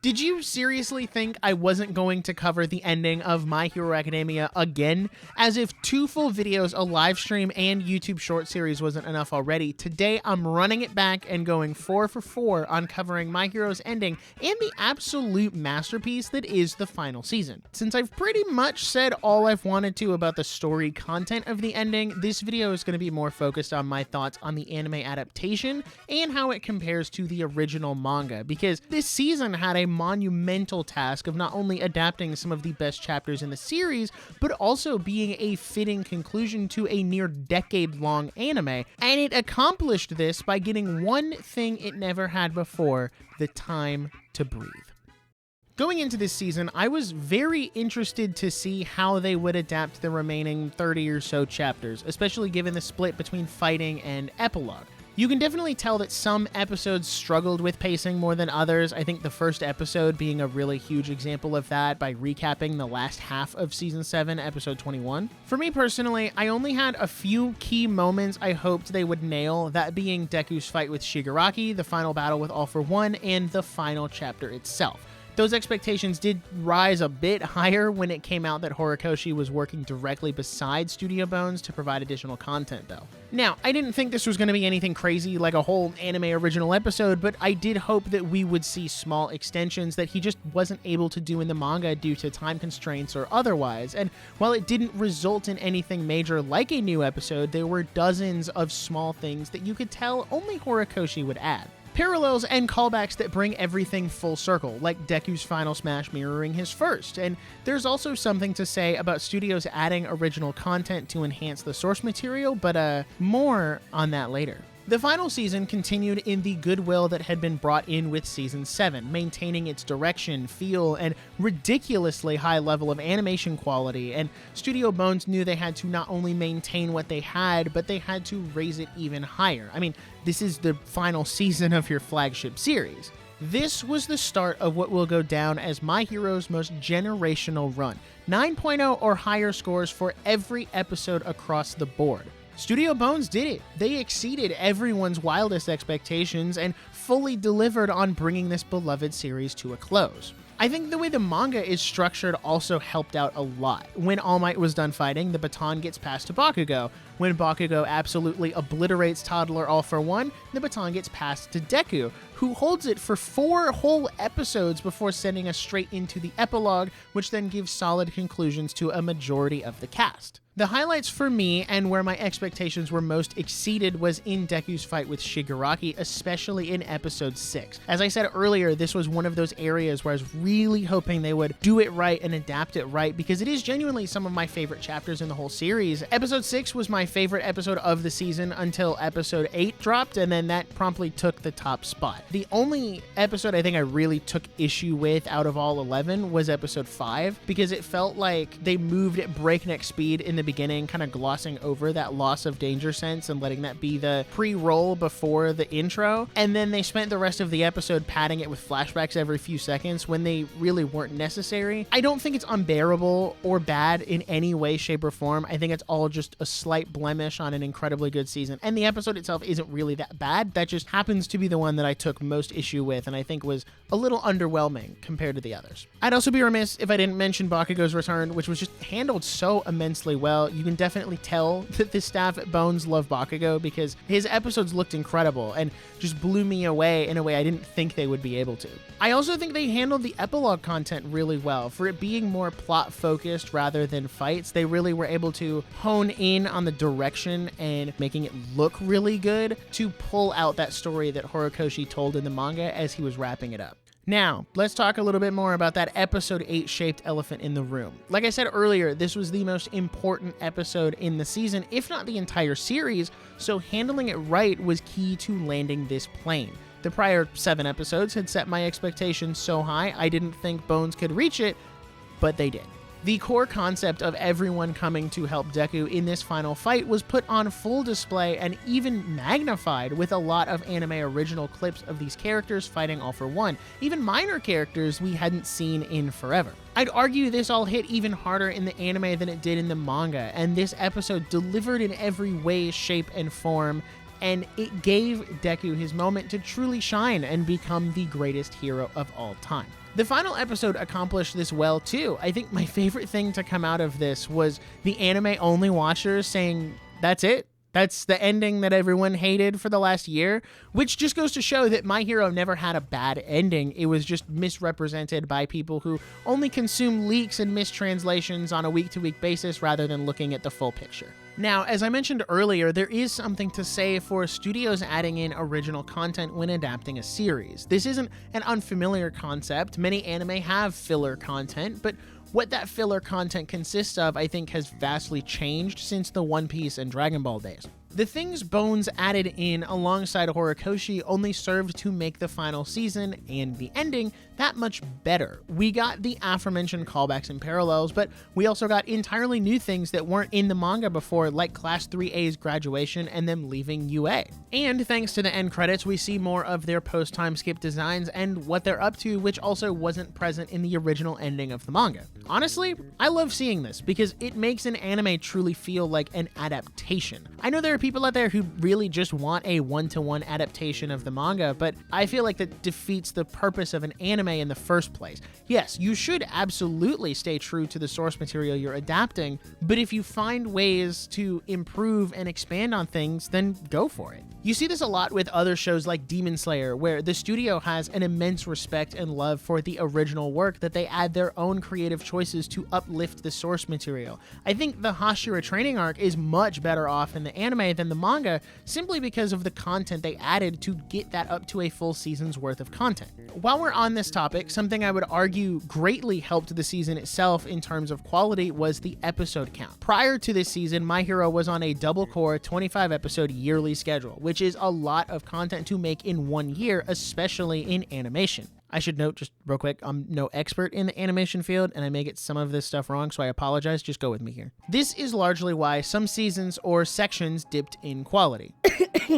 Did you seriously think I wasn't going to cover the ending of My Hero Academia again? As if 2 full videos, a live stream, and YouTube short series wasn't enough already, today I'm running it back and going 4 for 4 on covering My Hero's ending and the absolute masterpiece that is the final season. Since I've pretty much said all I've wanted to about the story content of the ending, this video is going to be more focused on my thoughts on the anime adaptation and how it compares to the original manga, because this season had a monumental task of not only adapting some of the best chapters in the series, but also being a fitting conclusion to a near decade-long anime, and it accomplished this by getting one thing it never had before: the time to breathe. Going into this season, I was very interested to see how they would adapt the remaining 30 or so chapters, especially given the split between fighting and epilogue. You can definitely tell that some episodes struggled with pacing more than others. I think the first episode being a really huge example of that by recapping the last half of Season 7, Episode 21. For me personally, I only had a few key moments I hoped they would nail, that being Deku's fight with Shigaraki, the final battle with All for One, and the final chapter itself. Those expectations did rise a bit higher when it came out that Horikoshi was working directly beside Studio Bones to provide additional content, though. Now, I didn't think this was going to be anything crazy like a whole anime original episode, but I did hope that we would see small extensions that he just wasn't able to do in the manga due to time constraints or otherwise, and while it didn't result in anything major like a new episode, there were dozens of small things that you could tell only Horikoshi would add. Parallels and callbacks that bring everything full circle, like Deku's final smash mirroring his first, and there's also something to say about studios adding original content to enhance the source material, but more on that later. The final season continued in the goodwill that had been brought in with Season 7, maintaining its direction, feel, and ridiculously high level of animation quality, and Studio Bones knew they had to not only maintain what they had, but they had to raise it even higher. I mean, this is the final season of your flagship series. This was the start of what will go down as My Hero's most generational run. 9.0 or higher scores for every episode across the board. Studio Bones did it. They exceeded everyone's wildest expectations and fully delivered on bringing this beloved series to a close. I think the way the manga is structured also helped out a lot. When All Might was done fighting, the baton gets passed to Bakugo. When Bakugo absolutely obliterates Toddler All for One, the baton gets passed to Deku, who holds it for 4 whole episodes before sending us straight into the epilogue, which then gives solid conclusions to a majority of the cast. The highlights for me, and where my expectations were most exceeded, was in Deku's fight with Shigaraki, especially in Episode 6. As I said earlier, this was one of those areas where I was really hoping they would do it right and adapt it right, because it is genuinely some of my favorite chapters in the whole series. Episode 6 was my favorite episode of the season until Episode 8 dropped, and then that promptly took the top spot. The only episode I think I really took issue with out of all 11 was Episode 5, because it felt like they moved at breakneck speed in the beginning, kind of glossing over that loss of danger sense and letting that be the pre-roll before the intro, and then they spent the rest of the episode padding it with flashbacks every few seconds when they really weren't necessary. I don't think it's unbearable or bad in any way, shape, or form. I think it's all just a slight blemish on an incredibly good season, and the episode itself isn't really that bad. That just happens to be the one that I took most issue with and I think was a little underwhelming compared to the others. I'd also be remiss if I didn't mention Bakugo's return, which was just handled so immensely well. You can definitely tell that the staff at Bones love Bakugo because his episodes looked incredible and just blew me away in a way I didn't think they would be able to. I also think they handled the epilogue content really well. For it being more plot focused rather than fights, they really were able to hone in on the direction and making it look really good to pull out that story that Horikoshi told in the manga as he was wrapping it up. Now, let's talk a little bit more about that Episode 8 shaped elephant in the room. Like I said earlier, this was the most important episode in the season, if not the entire series, so handling it right was key to landing this plane. The prior 7 episodes had set my expectations so high I didn't think Bones could reach it, but they did. The core concept of everyone coming to help Deku in this final fight was put on full display and even magnified with a lot of anime original clips of these characters fighting all for one, even minor characters we hadn't seen in forever. I'd argue this all hit even harder in the anime than it did in the manga, and this episode delivered in every way, shape, and form, and it gave Deku his moment to truly shine and become the greatest hero of all time. The final episode accomplished this well too. I think my favorite thing to come out of this was the anime-only watchers saying, "That's it. That's the ending that everyone hated for the last year," which just goes to show that My Hero never had a bad ending. It was just misrepresented by people who only consume leaks and mistranslations on a week-to-week basis rather than looking at the full picture. Now, as I mentioned earlier, there is something to say for studios adding in original content when adapting a series. This isn't an unfamiliar concept. Many anime have filler content, but what that filler content consists of, I think, has vastly changed since the One Piece and Dragon Ball days. The things Bones added in alongside Horikoshi only served to make the final season and the ending that much better. We got the aforementioned callbacks and parallels, but we also got entirely new things that weren't in the manga before, like Class 3A's graduation and them leaving UA. And thanks to the end credits, we see more of their post-time skip designs and what they're up to, which also wasn't present in the original ending of the manga. Honestly, I love seeing this because it makes an anime truly feel like an adaptation. I know there are people out there who really just want a one-to-one adaptation of the manga, but I feel like that defeats the purpose of an anime in the first place. Yes, you should absolutely stay true to the source material you're adapting, but if you find ways to improve and expand on things, then go for it. You see this a lot with other shows like Demon Slayer, where the studio has an immense respect and love for the original work that they add their own creative choices to uplift the source material. I think the Hashira training arc is much better off in the anime than the manga, simply because of the content they added to get that up to a full season's worth of content. While we're on this topic, something I would argue greatly helped the season itself in terms of quality was the episode count. Prior to this season, My Hero was on a double-core 25-episode yearly schedule, which is a lot of content to make in 1 year, especially in animation. I should note, just real quick, I'm no expert in the animation field, and I may get some of this stuff wrong, so I apologize. Just go with me here. This is largely why some seasons or sections dipped in quality.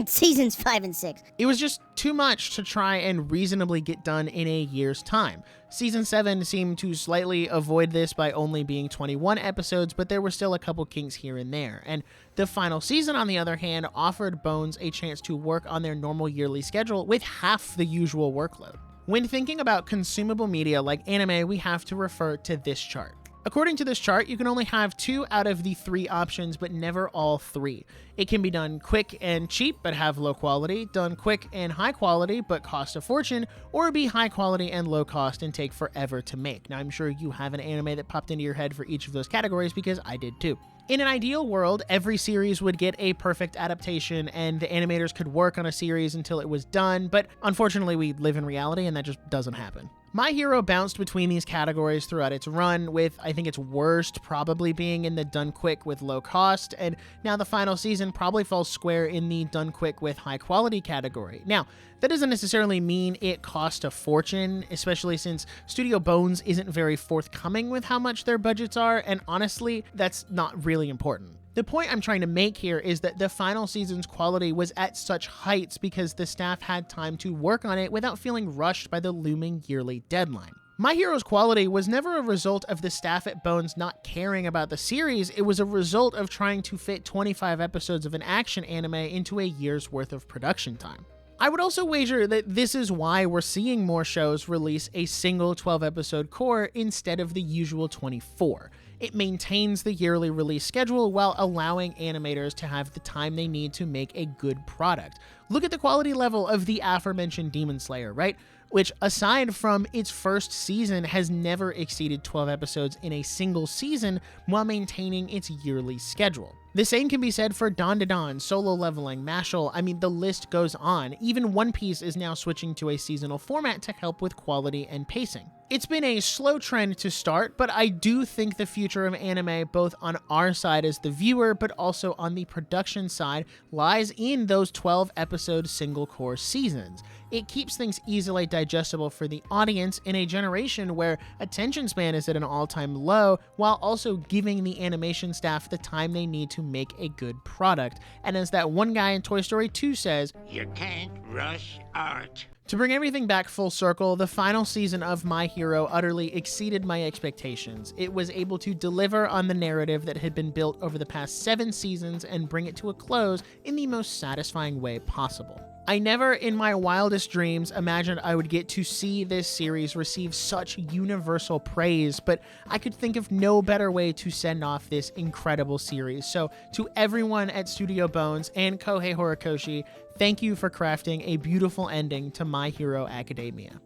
Seasons 5 and 6. It was just too much to try and reasonably get done in a year's time. Season 7 seemed to slightly avoid this by only being 21 episodes, but there were still a couple kinks here and there. And the final season, on the other hand, offered Bones a chance to work on their normal yearly schedule with half the usual workload. When thinking about consumable media like anime, we have to refer to this chart. According to this chart, you can only have 2 out of the 3 options, but never all 3. It can be done quick and cheap, but have low quality, done quick and high quality, but cost a fortune, or be high quality and low cost and take forever to make. Now, I'm sure you have an anime that popped into your head for each of those categories, because I did too. In an ideal world, every series would get a perfect adaptation and the animators could work on a series until it was done, but unfortunately we live in reality and that just doesn't happen. My Hero bounced between these categories throughout its run, with I think its worst probably being in the done quick with low cost, and now the final season probably falls square in the done quick with high quality category. Now, that doesn't necessarily mean it cost a fortune, especially since Studio Bones isn't very forthcoming with how much their budgets are, and honestly, that's not really important. The point I'm trying to make here is that the final season's quality was at such heights because the staff had time to work on it without feeling rushed by the looming yearly deadline. My Hero's quality was never a result of the staff at Bones not caring about the series, it was a result of trying to fit 25 episodes of an action anime into a year's worth of production time. I would also wager that this is why we're seeing more shows release a single 12-episode core instead of the usual 24. It maintains the yearly release schedule while allowing animators to have the time they need to make a good product. Look at the quality level of the aforementioned Demon Slayer, right? Which, aside from its first season, has never exceeded 12 episodes in a single season while maintaining its yearly schedule. The same can be said for Dawn to Dawn, Solo Leveling, Mashal. I mean, the list goes on. Even One Piece is now switching to a seasonal format to help with quality and pacing. It's been a slow trend to start, but I do think the future of anime, both on our side as the viewer, but also on the production side, lies in those 12-episode single-core seasons. It keeps things easily digestible for the audience in a generation where attention span is at an all-time low, while also giving the animation staff the time they need to make a good product. And as that one guy in Toy Story 2 says, "You can't rush art." To bring everything back full circle, the final season of My Hero utterly exceeded my expectations. It was able to deliver on the narrative that had been built over the past 7 seasons and bring it to a close in the most satisfying way possible. I never in my wildest dreams imagined I would get to see this series receive such universal praise, but I could think of no better way to send off this incredible series. So to everyone at Studio Bones and Kohei Horikoshi, thank you for crafting a beautiful ending to My Hero Academia.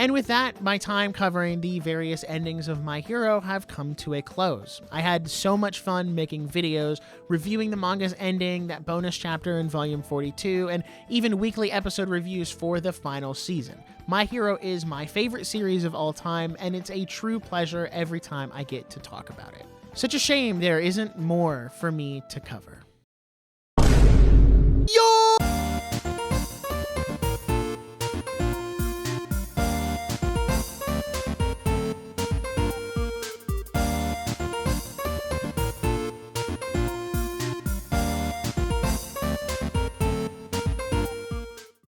And with that, my time covering the various endings of My Hero have come to a close. I had so much fun making videos, reviewing the manga's ending, that bonus chapter in Volume 42, and even weekly episode reviews for the final season. My Hero is my favorite series of all time, and it's a true pleasure every time I get to talk about it. Such a shame there isn't more for me to cover.